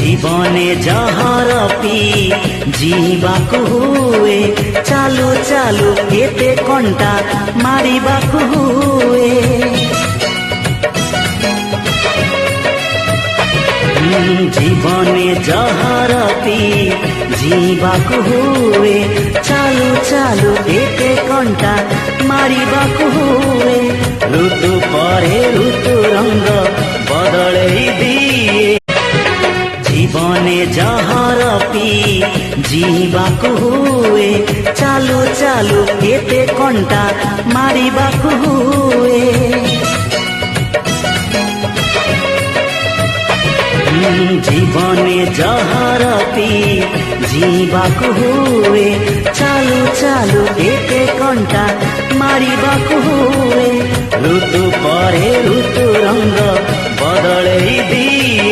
जीवने जहर पी जीवाकु हुए चालू चालू एते कंटा मारिबाकु हुए जीवने जहर पी जीवाकु हुए चालू चालू एते कंटा मारिबाकु हुए ऋतु परे ऋतु रंग बदले दिए जीवने जहर पी जीवाकु हुए चालू चालू एते कंटा मारिबाकु हुए जीवने जहर पी जीवाकु हुए चालू चालू एते कंटा मारिबाकु हुए ऋतु परे ऋतु रंग बदले दिए।